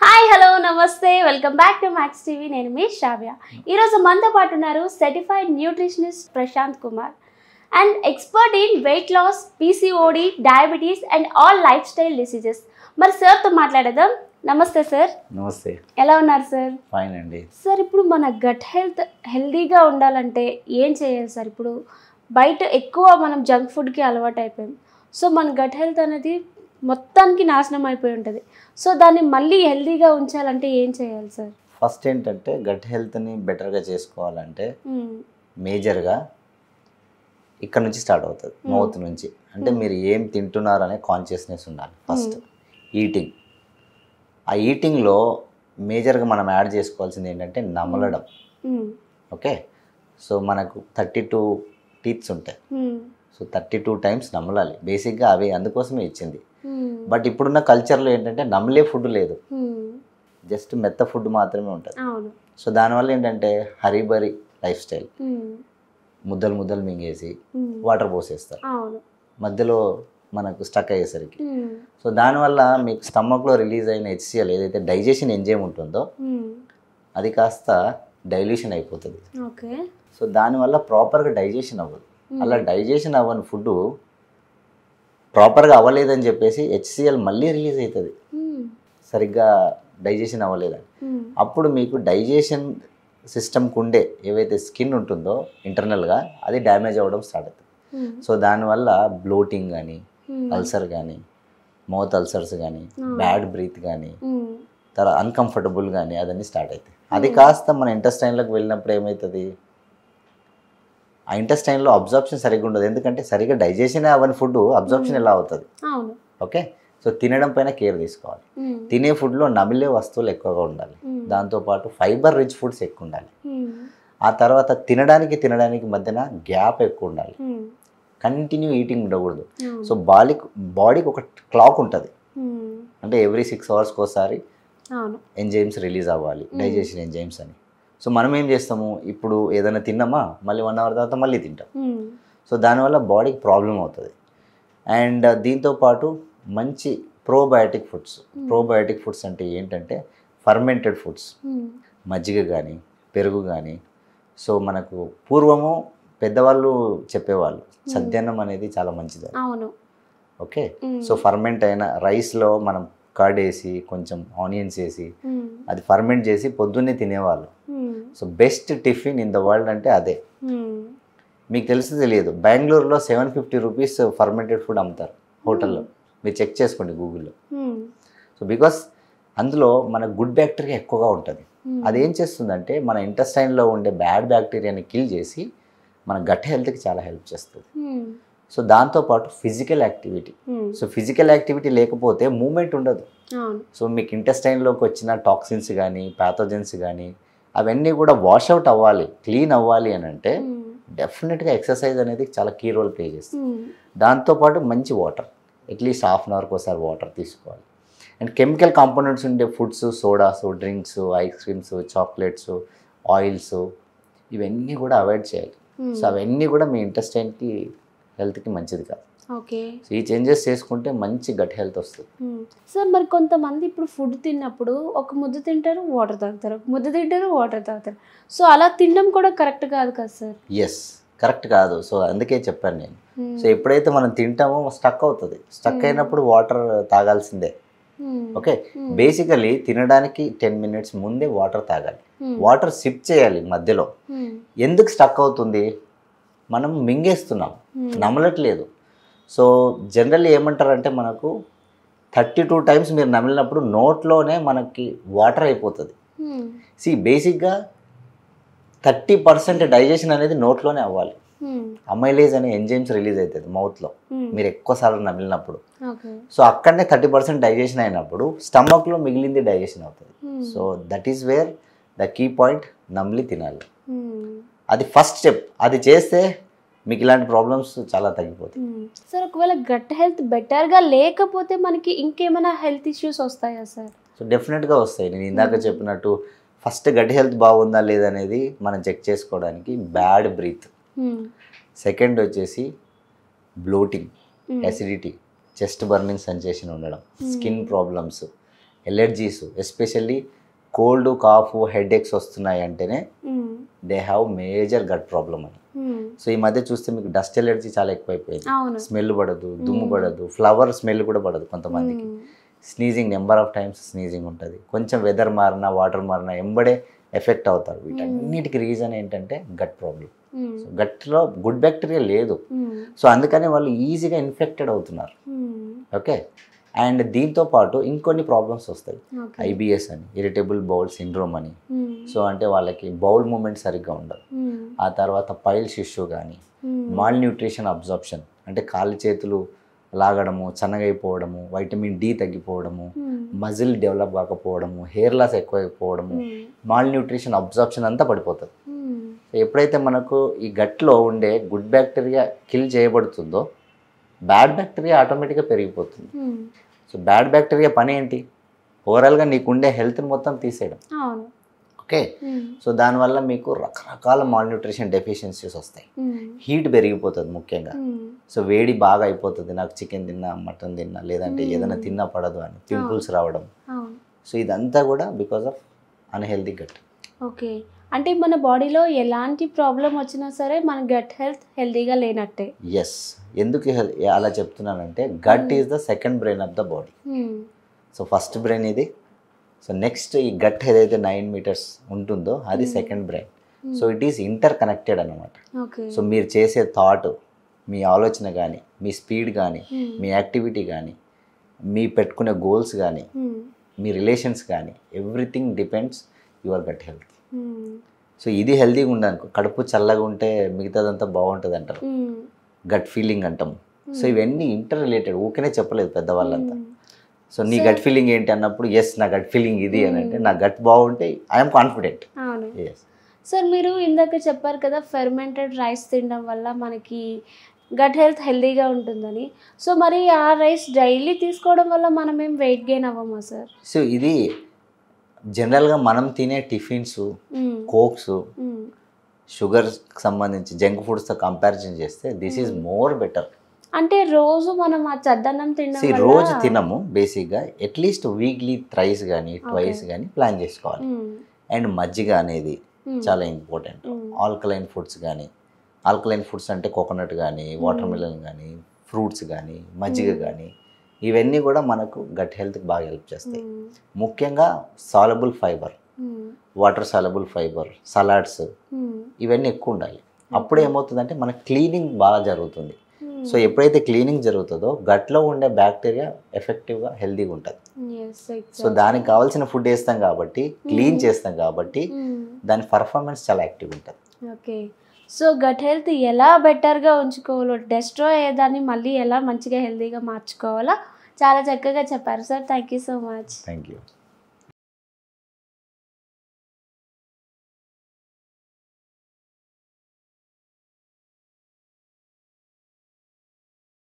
Hi hello నమస్తే welcome back to max TV. నేను మీ శ్రావ్య. ఈరోజు మనతో పాటు ఉన్నారు certified nutritionist Prashanth Kumar and expert in weight loss, PCOD, diabetes and all life style diseases. మరి సార్తో మాట్లాడదాం. నమస్తే సార్. నమస్తే. ఎలా ఉన్నారు సార్? ఫైన్ అండి. సార్, ఇప్పుడు మన గట్ హెల్తీగా ఉండాలంటే ఏం చేయాలి సార్? ఇప్పుడు బయట ఎక్కువ మనం జంక్ ఫుడ్కి అలవాటు అయిపోయాం. సో మన గట్ హెల్త్ అనేది మొత్తానికి నాశనం అయిపోయి ఉంటుంది. సో దాన్ని మళ్ళీ హెల్తీగా ఉంచాలంటే ఏం చేయాలి సార్? ఫస్ట్ ఏంటంటే గట్ హెల్త్ని బెటర్గా చేసుకోవాలంటే మేజర్గా ఇక్కడ నుంచి స్టార్ట్ అవుతుంది, మౌత్ నుంచి. అంటే మీరు ఏం తింటున్నారు అనే కాన్షియస్నెస్ ఉండాలి ఫస్ట్. ఈటింగ్, ఆ ఈటింగ్లో మేజర్గా మనం యాడ్ చేసుకోవాల్సింది ఏంటంటే నమలడం. ఓకే, సో మనకు 32 టీత్స్ ఉంటాయి. సో 32 టైమ్స్ నమలాలి. బేసిక్గా అవి అందుకోసమే ఇచ్చింది. బట్ ఇప్పుడున్న కల్చర్లో ఏంటంటే నమలే ఫుడ్ లేదు, జస్ట్ మెత్త ఫుడ్ మాత్రమే ఉంటుంది. సో దానివల్ల ఏంటంటే హరిబరి లైఫ్ స్టైల్, ముద్దలు ముద్దలు మింగేసి వాటర్ పోసేస్తారు మధ్యలో మనకు స్టక్ అయ్యేసరికి. సో దానివల్ల మీకు స్టమక్లో రిలీజ్ అయిన HCl ఏదైతే డైజెషన్ ఎంజైమ్ ఉంటుందో అది కాస్త డైల్యూషన్ అయిపోతుంది. సో దానివల్ల ప్రాపర్గా డైజెషన్ అవ్వదు. అలా డైజెషన్ అవ్వని ఫుడ్ ప్రాపర్గా అవ్వలేదని చెప్పేసి HCl మళ్ళీ రిలీజ్ అవుతుంది, సరిగ్గా డైజెషన్ అవ్వలేదని. అప్పుడు మీకు డైజెషన్ సిస్టమ్కి ఉండే ఏవైతే స్కిన్ ఉంటుందో ఇంటర్నల్గా అది డ్యామేజ్ అవ్వడం స్టార్ట్ అవుతుంది. సో దానివల్ల బ్లోటింగ్ కానీ, అల్సర్ కానీ, మౌత్ అల్సర్స్ కానీ, బ్యాడ్ బ్రీత్ కానీ, తర్వాత అన్కంఫర్టబుల్ కానీ అదన్నీ స్టార్ట్ అవుతాయి. అది కాస్త మన ఇంటెస్టైన్లోకి వెళ్ళినప్పుడు ఏమవుతుంది, ఆ ఇంటెస్టైన్లో అబ్జార్ప్షన్ సరిగ్గా ఉండదు. ఎందుకంటే సరిగ్గా డైజెషన్ అవ్వని ఫుడ్ అబ్జార్ప్షన్ ఎలా అవుతుంది? ఓకే, సో తినడం పైన కేర్ తీసుకోవాలి. తినే ఫుడ్లో నమిలే వస్తువులు ఎక్కువగా ఉండాలి, దాంతోపాటు ఫైబర్ రిచ్ ఫుడ్స్ ఎక్కువ ఉండాలి. ఆ తర్వాత తినడానికి మధ్యన గ్యాప్ ఎక్కువ ఉండాలి, కంటిన్యూ ఈటింగ్ ఉండకూడదు. సో బాడీకి ఒక క్లాక్ ఉంటుంది, అంటే ఎవ్రీ 6 అవర్స్కి ఒకసారి ఎంజైమ్స్ రిలీజ్ అవ్వాలి, డైజెషన్ ఎంజైమ్స్ అని. సో మనం ఏం చేస్తాము, ఇప్పుడు ఏదైనా తిన్నామా మళ్ళీ 1 అవర్ తర్వాత మళ్ళీ తింటాం. సో దానివల్ల బాడీకి ప్రాబ్లం అవుతుంది. అండ్ దీంతోపాటు మంచి ప్రోబయాటిక్ ఫుడ్స్ అంటే ఏంటంటే ఫర్మెంటెడ్ ఫుడ్స్, మజ్జిగ కానీ, పెరుగు కానీ. సో మనకు పూర్వము పెద్దవాళ్ళు చెప్పేవాళ్ళు సద్యన్నం అనేది చాలా మంచిది. ఓకే, సో ఫర్మెంట్ అయిన రైస్లో మనం కర్డ్ వేసి కొంచెం ఆనియన్స్ వేసి అది ఫర్మెంట్ చేసి పొద్దున్నే తినేవాళ్ళు. So best tiffin in the world అంటే అదే. మీకు తెలియదు, బెంగళూరులో 750 రూపీస్ ఫర్మెంటెడ్ ఫుడ్ అమ్ముతారు హోటల్లో, మీరు చెక్ చేసుకోండి గూగుల్లో. సో బికాస్ అందులో మన గుడ్ బ్యాక్టీరియా ఎక్కువగా ఉంటుంది. అదేం చేస్తుందంటే మన ఇంటెస్టైన్లో ఉండే బ్యాడ్ బ్యాక్టీరియాని కిల్ చేసి మన గట్ హెల్త్కి చాలా హెల్ప్ చేస్తుంది. సో దాంతోపాటు physical activity. So physical activity లేకపోతే మూమెంట్ ఉండదు. సో మీకు ఇంటెస్టైన్లోకి వచ్చిన టాక్సిన్స్ కానీ, ప్యాథోజన్స్ కానీ అవన్నీ కూడా వాష్అవుట్ అవ్వాలి, క్లీన్ అవ్వాలి అని అంటే డెఫినెట్గా ఎక్సర్సైజ్ అనేది చాలా కీ రోల్ ప్లే చేస్తుంది. దాంతోపాటు మంచి వాటర్, అట్లీస్ట్ ½ అన్ అవర్కి ఒకసారి వాటర్ తీసుకోవాలి. అండ్ కెమికల్ కాంపోనెంట్స్ ఉండే foods, sodas, drinks, ice creams, chocolates, oils ఇవన్నీ కూడా అవాయిడ్ చేయాలి. సో అవన్నీ కూడా మీ ఇంటెస్టైన్కి హెల్త్కి మంచిది కాదు. సో ఈ చేంజెస్ చేసుకుంటే మంచి గట్ హెల్త్ వస్తుంది. సార్, మరి కొంతమంది ఇప్పుడు ఫుడ్ తిన్నప్పుడు ఒక ముద్ద తింటారు, వాటర్ తాగుతారు, ఒక ముద్ద తింటారు, వాటర్ తాగుతారు. సో అలా తినడం కూడా కరెక్ట్ కాదు కదా సార్? ఎస్, కరెక్ట్ కాదు. సో అందుకే చెప్పాను నేను. సో ఎప్పుడైతే మనం తింటామో స్టక్ అవుతుంది, స్టక్ అయినప్పుడు వాటర్ తాగాల్సిందే. ఓకే, బేసికలీ తినడానికి 10 మినిట్స్ ముందే వాటర్ తాగాలి, వాటర్ సిప్ చేయాలి మధ్యలో. ఎందుకు స్టక్ అవుతుంది, మనం మింగేస్తున్నాం, నమలట్లేదు. సో జనరల్లీ ఏమంటారంటే మనకు 32 టైమ్స్ మీరు నమిలినప్పుడు నోట్లోనే మనకి వాటర్ అయిపోతుంది. బేసిక్గా 30% డైజెషన్ అనేది నోట్లోనే అవ్వాలి. అమైలేజ్ అనే ఎంజైమ్స్ రిలీజ్ అవుతుంది మౌత్లో మీరు ఎక్కువసార్లు నమిలినప్పుడు. సో అక్కడనే 30% డైజెషన్ అయినప్పుడు స్టమక్లో మిగిలింది డైజెషన్ అవుతుంది. So that is where the key point, నమిలి తినాలి. అది ఫస్ట్ స్టెప్. అది చేస్తే మీకు ఇలాంటి ప్రాబ్లమ్స్ చాలా తగ్గిపోతాయి. సార్, ఒకవేళ గట్ హెల్త్ బెటర్గా లేకపోతే మనకి ఇంకేమైనా హెల్త్ ఇష్యూస్ వస్తాయా సార్? సో డెఫినెట్గా వస్తాయి. నేను ఇందాక చెప్పినట్టు ఫస్ట్ గట్ హెల్త్ బాగుందా లేదనేది మనం చెక్ చేసుకోవడానికి బ్యాడ్ బ్రీత్, సెకండ్ వచ్చేసి bloating, acidity, chest burning sensation ఉండడం, skin problems, allergies, especially cold, cough, headaches వస్తున్నాయి అంటేనే they have major gut problem అని. సో ఈ మధ్య చూస్తే మీకు డస్ట్ ఎలర్జీ చాలా ఎక్కువైపోయింది. స్మెల్ పడదు, దుమ్ము పడదు, ఫ్లవర్ స్మెల్ కూడా పడదు కొంతమందికి. Sneezing, number of times sneezing ఉంటుంది. కొంచెం వెదర్ మారినా, వాటర్ మారినా ఎంబడే ఎఫెక్ట్ అవుతారు. వీటన్నిటికి రీజన్ ఏంటంటే గట్ ప్రాబ్లం. సో గట్లో గుడ్ బ్యాక్టీరియా లేదు. సో అందుకనే వాళ్ళు ఈజీగా ఇన్ఫెక్టెడ్ అవుతున్నారు. ఓకే. అండ్ దీంతో పాటు ఇంకొన్ని ప్రాబ్లమ్స్ వస్తాయి. IBS అని, ఇరిటబుల్ బౌల్ సిండ్రోమ్ అని. సో అంటే వాళ్ళకి బౌల్ మూమెంట్ సరిగ్గా ఉండదు. ఆ తర్వాత పైల్స్ ఇష్యూ కానీ, మాల్ న్యూట్రిషన్ అబ్జార్ప్షన్ అంటే కాళ్ళు చేతులు లాగడము, చన్నగైపోవడము, వైటమిన్ D తగ్గిపోవడము, మజిల్ డెవలప్ కాకపోవడము, హెయిర్ లాస్ ఎక్కువైపోవడము, మాల్ న్యూట్రిషన్ అబ్జార్ప్షన్ అంతా పడిపోతుంది. ఎప్పుడైతే మనకు ఈ గట్లో ఉండే గుడ్ బ్యాక్టీరియా కిల్ చేయబడుతుందో బ్యాడ్ బ్యాక్టీరియా ఆటోమేటిక్గా పెరిగిపోతుంది. సో బ్యాడ్ బ్యాక్టీరియా పని ఏంటి? ఓవరాల్గా నీకుండే హెల్త్ని మొత్తం తీసేయడం. ఓకే. సో దానివల్ల మీకు రకరకాల మాల్ న్యూట్రిషన్ డెఫిషియన్సీస్ వస్తాయి. హీట్ పెరిగిపోతుంది ముఖ్యంగా. సో వేడి బాగా అయిపోతుంది. నాకు చికెన్ తిన్నా, మటన్ తిన్నా, లేదంటే ఏదైనా తిన్నా పడదు అని పింపుల్స్ రావడం. సో ఇదంతా కూడా because of unhealthy gut. Okay. అంటే మన బాడీలో ఎలాంటి ప్రాబ్లం వచ్చినా సరే మన గట్ హెల్త్ హెల్తీగా లేనట్టే. ఎస్. ఎందుకు అలా చెప్తున్నానంటే gut is the second brain of the body. So first brain ఇది. సో నెక్స్ట్ ఈ గట్ ఏదైతే 9 meters ఉంటుందో అది second brain. So it is inter connected అనమాట. సో మీరు చేసే థాట్, మీ ఆలోచన కానీ, మీ స్పీడ్ కానీ, మీ యాక్టివిటీ కానీ, మీ పెట్టుకునే గోల్స్ కానీ, మీ రిలేషన్స్ కానీ, everything depends your gut health. So ఇది హెల్తీగా ఉండనుకో, కడుపు చల్లగా ఉంటే మిగతాదంతా బాగుంటుంది అంటారు. గట్ ఫీలింగ్ అంటాము. సో ఇవన్నీ ఇంటర్ రిలేటెడ్. ఊరికనే చెప్పలేదు పెద్దవాళ్ళంతా. సో నీ గట్ ఫీలింగ్ ఏంటి అన్నప్పుడు ఎస్ నా గట్ ఫీలింగ్ ఇది అని అంటే నా గట్ బాగుంటే ఐఎమ్ కాన్ఫిడెంట్. ఎస్. సార్ మీరు ఇందాక చెప్పారు కదా ఫెర్మెంటెడ్ రైస్ తినడం వల్ల మనకి గట్ హెల్త్ హెల్తీగా ఉంటుందని. సో మరి ఆ రైస్ డైలీ తీసుకోవడం వల్ల మనం ఏం వెయిట్ గెయిన్ అవ్వమా సార్? సో ఇది జనరల్గా మనం తినే టిఫిన్స్, కోక్స్, షుగర్కి సంబంధించి జంక్ ఫుడ్స్తో కంపారిజన్ చేస్తే దిస్ ఈజ్ మోర్ బెటర్. అంటే రోజు మనం ఆ చద్దన్నం తినడం రోజు తినము. బేసిక్గా అట్లీస్ట్ వీక్లీ థ్రైస్ కానీ ట్వైస్ కానీ ప్లాన్ చేసుకోవాలి. అండ్ మజ్జిగ అనేది చాలా ఇంపార్టెంట్. ఆల్కలైన్ ఫుడ్స్ కానీ, ఆల్కలైన్ ఫుడ్స్ అంటే కోకోనట్ కానీ, వాటర్ మిలన్ కానీ, ఫ్రూట్స్ కానీ, మజ్జిగ కానీ, ఇవన్నీ కూడా మనకు గట్ హెల్త్కి బాగా హెల్ప్ చేస్తాయి. ముఖ్యంగా soluble fibre, water soluble fibre, salads ఇవన్నీ ఎక్కువ ఉండాలి. అప్పుడు ఏమవుతుందంటే మన క్లీనింగ్ బాగా జరుగుతుంది. సో ఎప్పుడైతే క్లీనింగ్ జరుగుతుందో గట్లో ఉండే బ్యాక్టీరియా ఎఫెక్టివ్గా హెల్తీగా ఉంటుంది. సో దానికి కావాల్సిన ఫుడ్ వేస్తాం కాబట్టి, క్లీన్ చేస్తాం కాబట్టి దాని పర్ఫార్మెన్స్ చాలా యాక్టివ్ ఉంటుంది. ఓకే. సో గట్ హెల్త్ ఎలా బెటర్గా ఉంచుకోవాలో, డెస్ట్రాయ్ అయ్యేదాన్ని మళ్ళీ ఎలా మంచిగా హెల్తీగా మార్చుకోవాలో చాలా చక్కగా చెప్పారు sir. Thank you so much. Thank you.